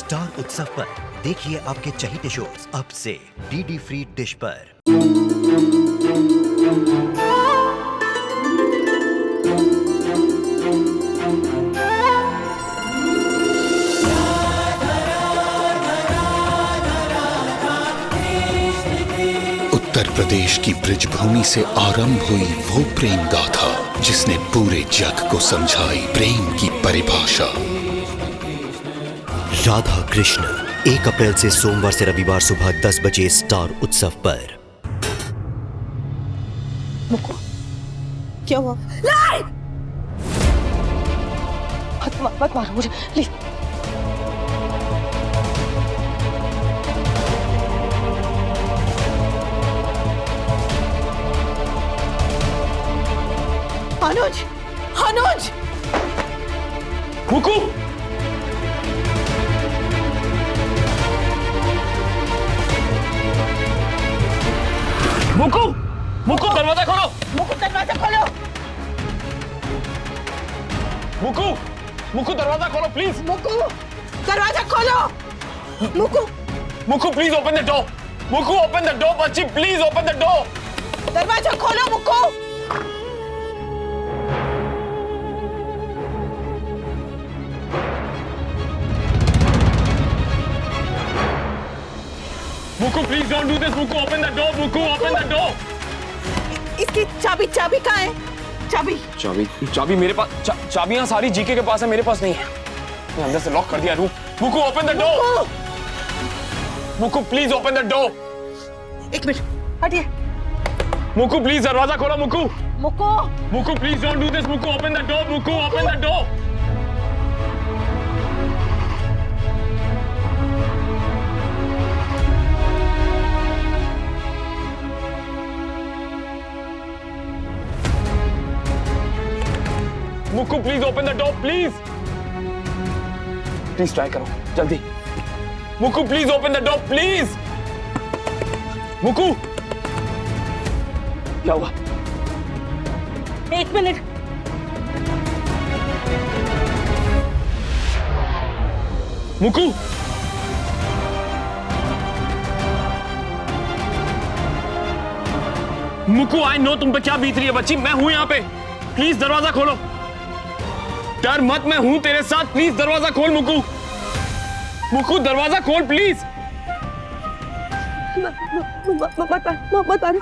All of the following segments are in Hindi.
स्टार उत्सव पर देखिए आपके चहीते शोज अब से डीडी फ्री डिश पर। उत्तर प्रदेश की ब्रिजभूमि से आरंभ हुई वो प्रेम गाथा जिसने पूरे जग को समझाई प्रेम की परिभाषा। राधा कृष्ण 1 अप्रैल से सोमवार से रविवार सुबह 10 बजे स्टार उत्सव पर। मुको, क्या हुआ? नहीं! मत मारो मुझे प्लीज। अनुज, अनुज! मुकु! मुकु! मुकु दरवाजा खोलो! मुको दरवाजा खोलो! मुकु! मुकु दरवाजा खोलो प्लीज! मुको दरवाजा खोलो! मुको Muku please open the door! Muku open the door बच्ची प्लीज ओपन द डोर! दरवाजा खोलो मुको! Muku please don't do this! Muku open the door! Muku open the door! इसकी चाबी कहाँ है? चाबी मेरे पास। चाबियां सारी जीके के पास है, मेरे पास नहीं है। मैं अंदर से लॉक कर दिया room. Muku open the door! Muku please open the door! 1 minute हटिए। मुकु प्लीज दरवाजा खोलो! Muku! Muko Muku please don't do this! Muku open the door! Muku open the door! Muku please open the door please! Please try करो जल्दी। Muku please open the door please! Muku! क्या हुआ? 1 मिनट। मुकु! मुकु आई नो तुम पे क्या बीत रही है बच्ची। मैं हूं यहाँ पे, प्लीज दरवाजा खोलो। डर मत, मैं हूं तेरे साथ। प्लीज दरवाजा खोल मुकु! मुकु दरवाजा खोल प्लीज! बता रही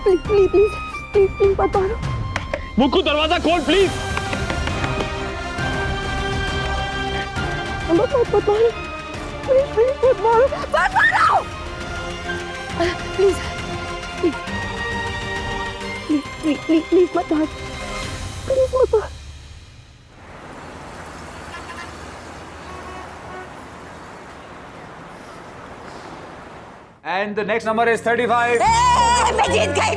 प्लीज बता रहा। मुकु दरवाजा खोल प्लीज! प्लीज मत मार। And the next number is 35. मैं जीत गई।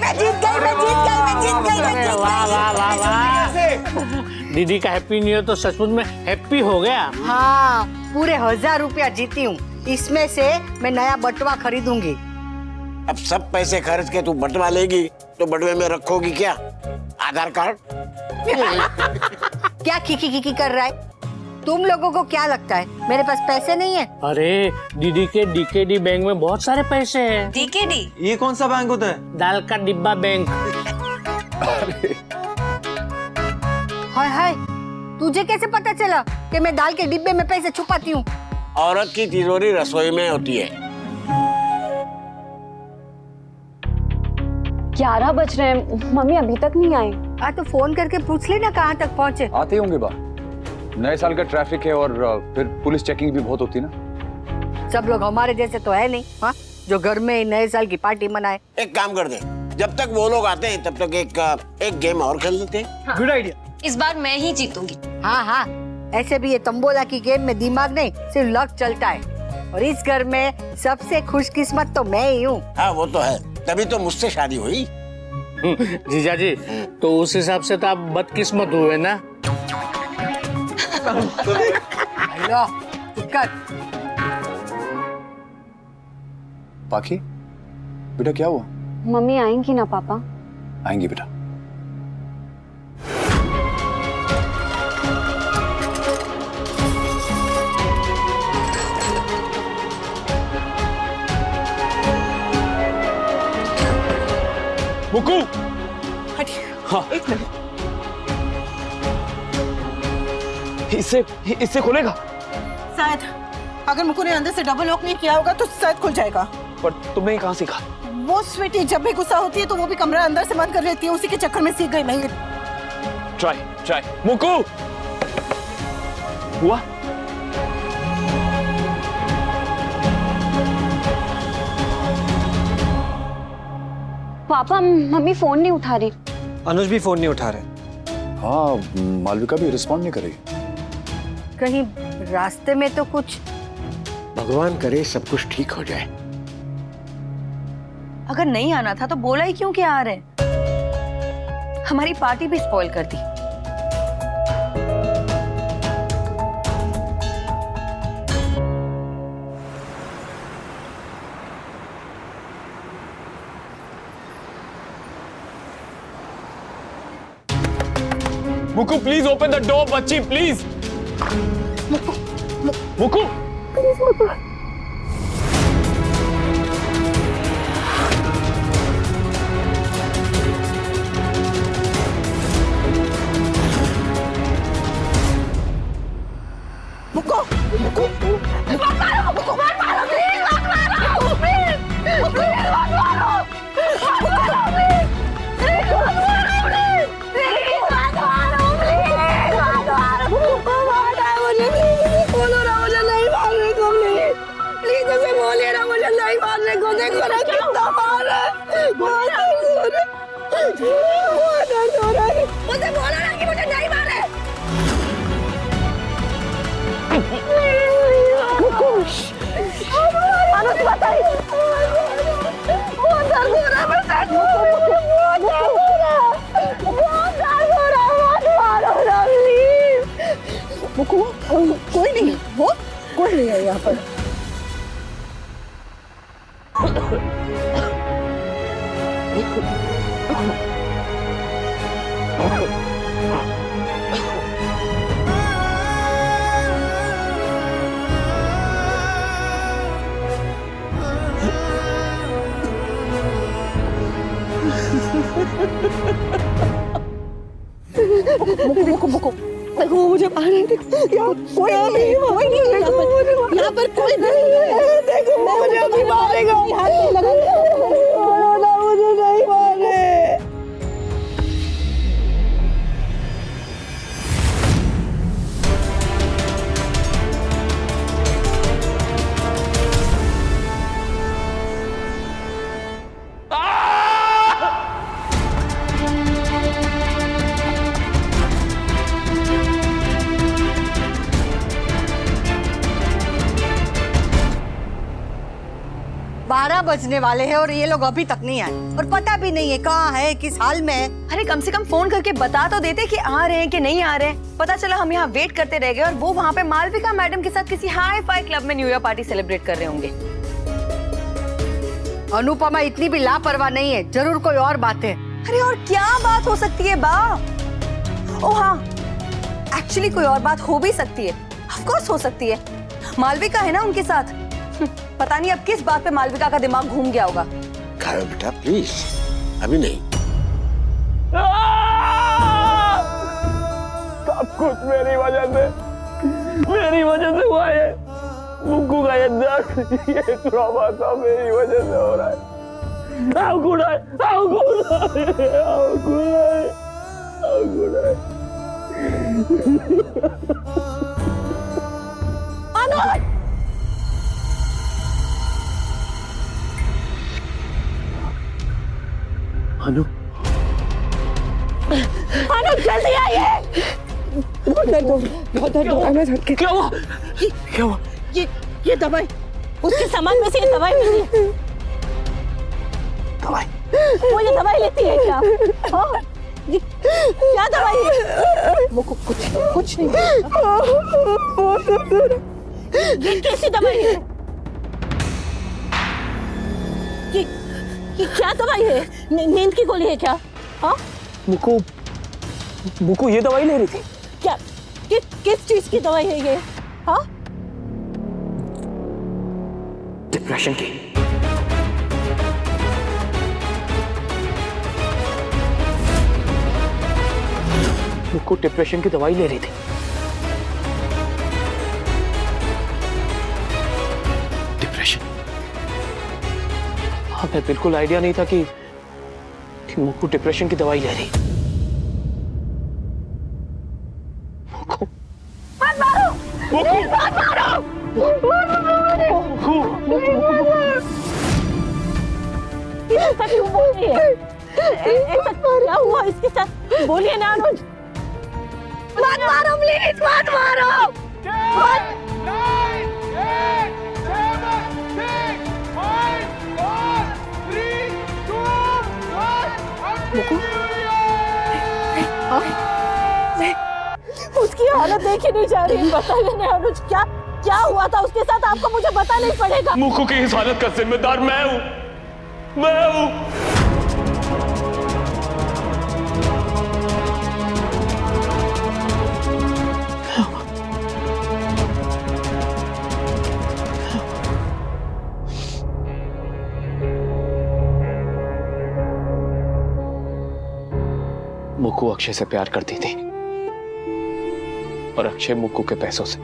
वाह वाह वाह वाह! दीदी का हैप्पी न्यू ईयर तो सचमुच में हैप्पी हो गया। हाँ, पूरे 1000 रुपया जीती हूँ। इसमें से मैं नया बटवा खरीदूंगी। अब सब पैसे खर्च के तू बटवा लेगी तो बटवे में रखोगी क्या? आधार कार्ड? क्या खिकी कर रहा है? तुम लोगों को क्या लगता है मेरे पास पैसे नहीं है? अरे दीदी के डीकेडी बैंक में बहुत सारे पैसे हैं। डीकेडी ये कौन सा बैंक होता है? दाल का डिब्बा बैंक। हाय, तुझे कैसे पता चला कि मैं दाल के डिब्बे में पैसे छुपाती हूँ? औरत की तिजोरी रसोई में होती है। 11 बज रहे हैं, मम्मी अभी तक नहीं आई। हाँ तो फोन करके पूछ लेना कहाँ तक पहुँचे। आते होंगे बा। नए साल का ट्रैफिक है और फिर पुलिस चेकिंग भी बहुत होती है ना। सब लोग हमारे जैसे तो है नहीं, हाँ, जो घर में ही नए साल की पार्टी मनाए। एक काम कर दे, जब तक वो लोग आते हैं तब तक एक गेम और खेल लेते हैं। Good idea. इस बार मैं ही जीतूंगी। हाँ, ऐसे भी ये तंबोला की गेम में दिमाग नहीं सिर्फ लक चलता है। और इस घर में सबसे खुशकिस्मत तो मैं ही हूँ। हाँ वो तो है, तभी तो मुझसे शादी हुई। जीजा जी, तो उस हिसाब से तो आप बदकिस्मत हुए ना। लो, चुप कर। पाखी बेटा क्या हुआ? मम्मी आएंगी ना पापा? आएंगी बेटा। मुक्कू हटिए। हाँ। एक मिनट। इससे खुलेगा? शायद अगर मुकुल ने अंदर से डबल लॉक नहीं किया होगा तो शायद खुल जाएगा। पर तुमने कहाँ सीखा? वो स्वीटी जब भी गुस्सा होती है तो वो भी कमरा अंदर से बंद कर लेती है, उसी के चक्कर में सीख गई मैं। ट्राई मुक्कू। हुआ? पापा मम्मी फोन नहीं उठा रही। अनुज भी फोन नहीं उठा रहे। हाँ, मालविका भी रिस्पॉन्ड नहीं कर रही। कहीं रास्ते में तो कुछ। भगवान करे सब कुछ ठीक हो जाए। अगर नहीं आना था तो बोला ही क्यों कि आ रहे हैं? हमारी पार्टी भी स्पॉइल कर दी। Mukku please open the door बच्ची प्लीज। मुक्कू कोई नहीं, वो कोई नहीं है यहाँ पर। देखो मुझे बाहर यहाँ कोई नहीं है, यहाँ पर कोई नहीं है। देखो मुझे अभी मारेगा। मुझे नहीं मारे। बजने वाले हैं और ये लोग अभी तक नहीं आए और पता भी नहीं है कहाँ है, किस हाल में है। अरे कम से कम फोन करके बता तो देते कि आ रहे हैं कि नहीं आ रहे हैं। पता चला हम यहाँ वेट करते रह गए और वो वहाँ पे मालविका मैडम के साथ किसी हाई फाई क्लब में न्यू ईयर पार्टी सेलिब्रेट कर रहे होंगे। अनुपमा इतनी भी लापरवाह नहीं है, जरूर कोई और बात है। अरे और क्या बात हो सकती है बा? ओ हाँ, एक्चुअली कोई और बात हो भी सकती है। ऑफ कोर्स हो सकती है। मालविका है ना उनके साथ। पता नहीं अब किस बात पे मालविका का दिमाग घूम गया होगा। खाओ बेटा प्लीज, अभी नहीं। सब कुछ मेरी वजह से हुआ है। मुक्कू का ये दर्द, ये ट्रॉमा सब मेरी वजह से हो रहा है। How could I? अनु जल्दी आइए। बहुत दर्द हो रहा है। क्या हुआ? ये दवाई उसके सामान में से ये दवाई मिली है। दवाई? वो ये दवाई लेती है क्या? ये क्या दवाई है? मुझको कुछ नहीं। ये कैसी दवाई है? ये क्या दवाई है? नींद की गोली है क्या? हाँ? मुक्कू ये दवाई ले रही थी क्या? किस चीज की दवाई है ये? हाँ? डिप्रेशन की। मुक्कू डिप्रेशन की दवाई ले रही थी। डिप्रेशन? हाँ, मैं बिल्कुल आइडिया नहीं था कि मुक्कू डिप्रेशन की दवाई ले रही। मुक्कू, मत मारो! मुक्कू, मत मारो! ऐसा क्यों बोल रही है? ऐसा क्या हुआ इसके साथ? बोलिए ना अनुज। मत मारो प्लीज, मत मारो! उसकी हालत देखी नहीं जा रही। बताइए ना अनुज, क्या क्या हुआ था उसके साथ? आपको मुझे बताना ही पड़ेगा। मुक्कू की इस हालत का जिम्मेदार मैं हूं। मुक्कू अक्षय से प्यार करती थी और अक्षय मुक्कू के पैसों से।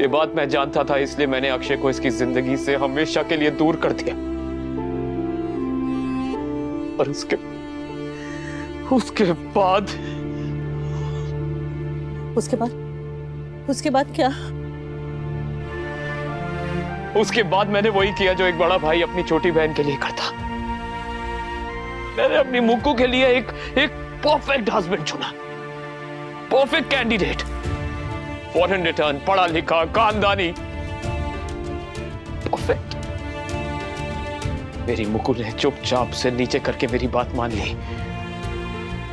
ये बात मैं जानता था, इसलिए मैंने अक्षय को इसकी जिंदगी से हमेशा के लिए दूर कर दिया। और उसके बाद क्या? उसके बाद मैंने वही किया जो एक बड़ा भाई अपनी छोटी बहन के लिए करता। मैंने अपनी मुक्कू के लिए एक परफेक्ट हस्बैंड चुना, परफेक्ट कैंडिडेट, फॉरेन रिटर्न, पढ़ा लिखा, खानदानी, परफेक्ट। मेरी मुक्कू ने चुपचाप से नीचे करके मेरी बात मान ली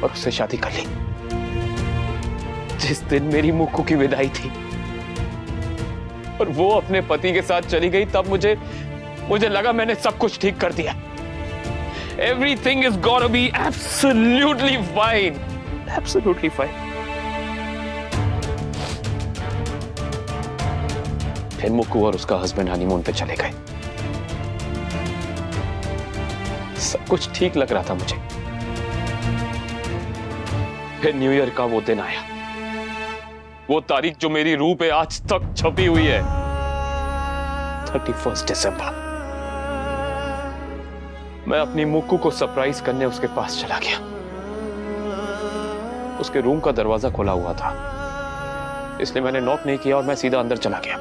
और उससे शादी कर ली। जिस दिन मेरी मुक्कू की विदाई थी और वो अपने पति के साथ चली गई, तब मुझे लगा मैंने सब कुछ ठीक कर दिया। Everything is gonna be absolutely fine. Absolutely fine. फिर मुक्कू और उसका हस्बैंड हनीमून पे चले गए। सब कुछ ठीक लग रहा था मुझे। फिर न्यू ईयर का वो दिन आया, वो तारीख जो मेरी रूह पे आज तक छपी हुई है, 31 दिसंबर। मैं अपनी मुक्कू को सरप्राइज करने उसके पास चला गया। उसके रूम का दरवाजा खुला हुआ था, इसलिए मैंने नॉक नहीं किया और मैं सीधा अंदर चला गया।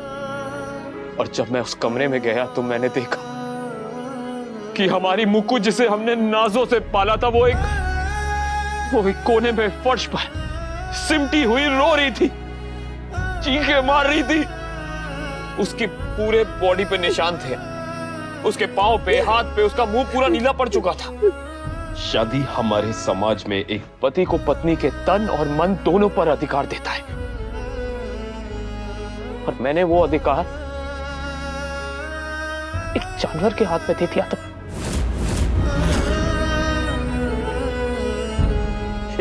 और जब मैं उस कमरे में गया तो मैंने देखा कि हमारी मुक्कू, जिसे हमने नाजों से पाला था, वो एक कोने में फर्श पर सिमटी हुई रो रही थी, चीखें मार रही थी। उसकी पूरे बॉडी पे निशान थे, उसके पांव पे, हाथ पे, उसका मुंह पूरा नीला पड़ चुका था। शादी हमारे समाज में एक पति को पत्नी के तन और मन दोनों पर अधिकार देता है, और मैंने वो अधिकार एक जानवर के हाथ में दे दिया था।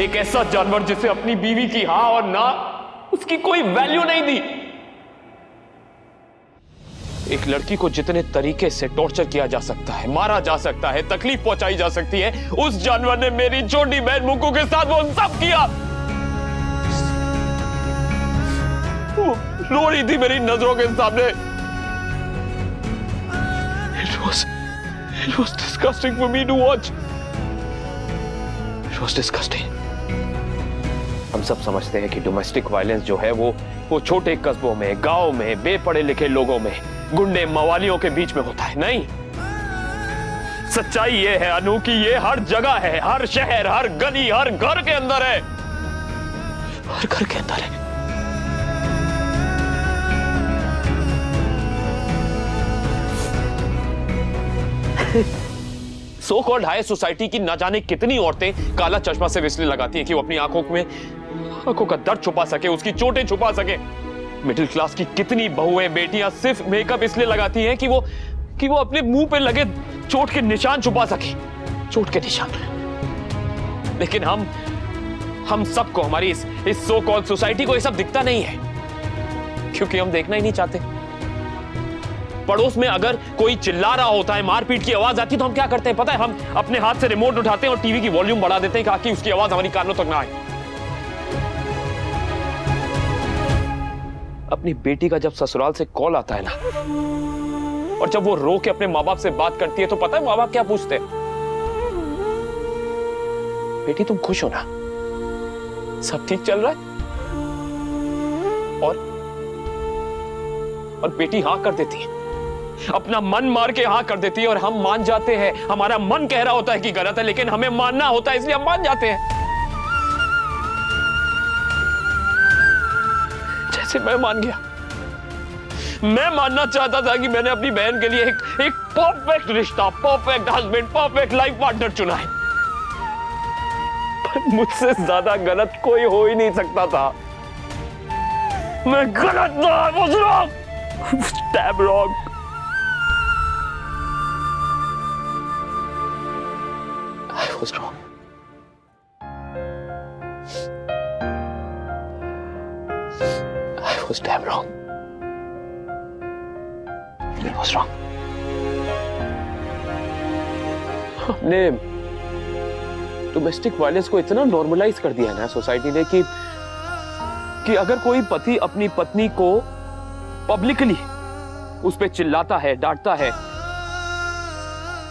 एक ऐसा जानवर जिसे अपनी बीवी की हाँ और ना उसकी कोई वैल्यू नहीं दी। एक लड़की को जितने तरीके से टॉर्चर किया जा सकता है, मारा जा सकता है, तकलीफ पहुंचाई जा सकती है, उस जानवर ने मेरी छोटी बहन मुक्कू के साथ वो सब किया। वो रो रही थी मेरी नजरों के सामने। It was disgusting for me to watch. It was disgusting. हम सब समझते हैं कि डोमेस्टिक वायलेंस जो है वो छोटे कस्बों में, गांव में, बेपढ़े लिखे लोगों में, गुंडे मवालियों के बीच में होता है। नहीं, सच्चाई ये है अनु कि ये हर जगह है, हर शहर, हर गली, हर घर के अंदर है, हर घर के अंदर है। सो कॉल्ड हाई सोसाइटी की ना जाने कितनी औरतें काला चश्मा से इसलिए लगाती हैं कि वो अपनी आंखों का दर्द छुपा सके, उसकी चोटें छुपा सके। मिडिल क्लास की कितनी बहुएं, बेटियां सिर्फ मेकअप इसलिए लगाती हैं कि वो अपने मुंह पे लगे चोट के निशान छुपा सके, चोट के निशान। लेकिन हम सबको, हमारी इस सो कॉल्ड सोसाइटी को ये सब दिखता नहीं है, क्योंकि हम देखना ही नहीं चाहते। पड़ोस में अगर कोई चिल्ला रहा होता है, मारपीट की आवाज आती है, तो हम क्या करते हैं पता है? हम अपने हाथ से रिमोट उठाते हैं और टीवी की वॉल्यूम बढ़ा देते हैं ताकि उसकी आवाज हमारी कानों तक ना आए। अपनी बेटी का जब ससुराल से कॉल आता है ना, और जब वो रो के अपने माँ बाप से बात करती है, तो पता है माँ बाप क्या पूछते हैं? बेटी तुम खुश हो ना? सब ठीक चल रहा है? और बेटी हाँ कर देती है, अपना मन मार के हाँ कर देती है, और हम मान जाते हैं। हमारा मन कह रहा होता है कि गलत है, लेकिन हमें मानना होता है, इसलिए हम मान जाते हैं। जैसे मैं मान गया। मैं मानना चाहता था कि मैंने अपनी बहन के लिए एक परफेक्ट रिश्ता, perfect husband, perfect life partner चुना है, पर मुझसे ज्यादा गलत कोई हो ही नहीं सकता था। मैं गलत था, I was wrong. Damn wrong. I was wrong. I was damn wrong. I was wrong. हमने डोमेस्टिक वायलेंस को इतना नॉर्मलाइज कर दिया है ना सोसाइटी ने कि अगर कोई पति अपनी पत्नी को पब्लिकली उस पे चिल्लाता है, डांटता है,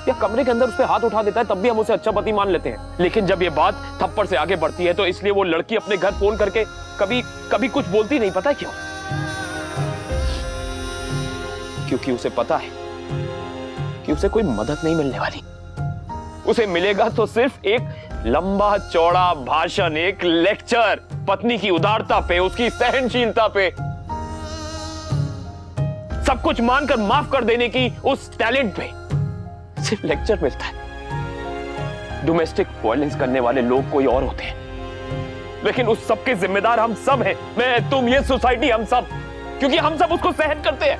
या कमरे के अंदर उस पे हाथ उठा देता है, तब भी हम उसे अच्छा पति मान लेते हैं। लेकिन जब ये बात थप्पड़ से आगे बढ़ती है, तो इसलिए वो लड़की अपने घर फोन करके कभी कुछ बोलती नहीं। पता है क्यों? क्योंकि उसे पता है कि उसे कोई मदद नहीं मिलने वाली। उसे मिलेगा तो सिर्फ एक लंबा चौड़ा भाषण, एक लेक्चर, पत्नी की उदारता पे, उसकी सहनशीलता पे, सब कुछ मानकर माफ कर देने की उस टैलेंट पे सिर्फ लेक्चर मिलता है। डोमेस्टिक वायलेंस करने वाले लोग कोई और होते हैं, लेकिन उस सब के जिम्मेदार हम सब हैं। मैं, तुम, ये सोसाइटी, हम सब, क्योंकि हम सब उसको सहन करते हैं।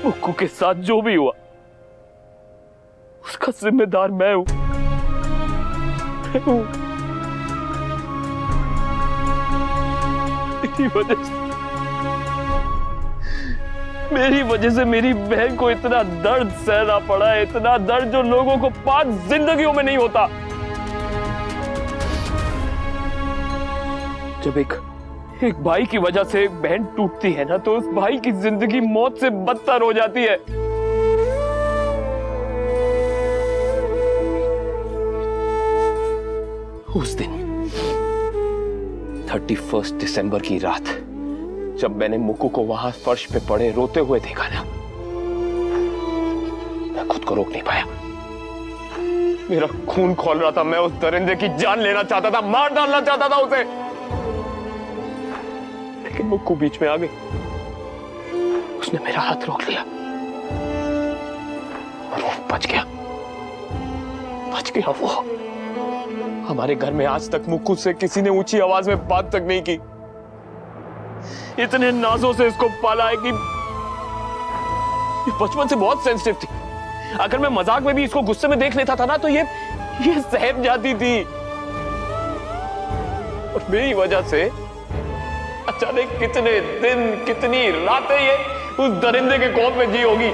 मुक्कू के साथ जो भी हुआ, उसका जिम्मेदार मैं हूं। मेरी वजह से मेरी बहन को इतना दर्द सहना पड़ा है, इतना दर्द जो लोगों को 5 जिंदगियों में नहीं होता। जब एक भाई की वजह से एक बहन टूटती है ना, तो उस भाई की जिंदगी मौत से बदतर हो जाती है। उस दिन 31 दिसंबर की रात जब मैंने मुक्कू को वहां फर्श पे पड़े रोते हुए देखा ना, मैं खुद को रोक नहीं पाया। मेरा खून खौल रहा था। मैं उस दरिंदे की जान लेना चाहता था, मार डालना चाहता था उसे, लेकिन मुक्कू बीच में आ गई। उसने मेरा हाथ रोक लिया और वो बच गया वो। हमारे घर में आज तक मुक्कू से किसी ने ऊंची आवाज में बात तक नहीं की। इतने नाजों से इसको पाला है कि बचपन से बहुत सेंसिटिव थी। अगर मैं मजाक में भी इसको गुस्से में देख लेता था ना, तो ये सहम जाती थी। और मेरी वजह से अचानक कितने दिन, कितनी रातें ये उस दरिंदे के खौफ में जी होगी।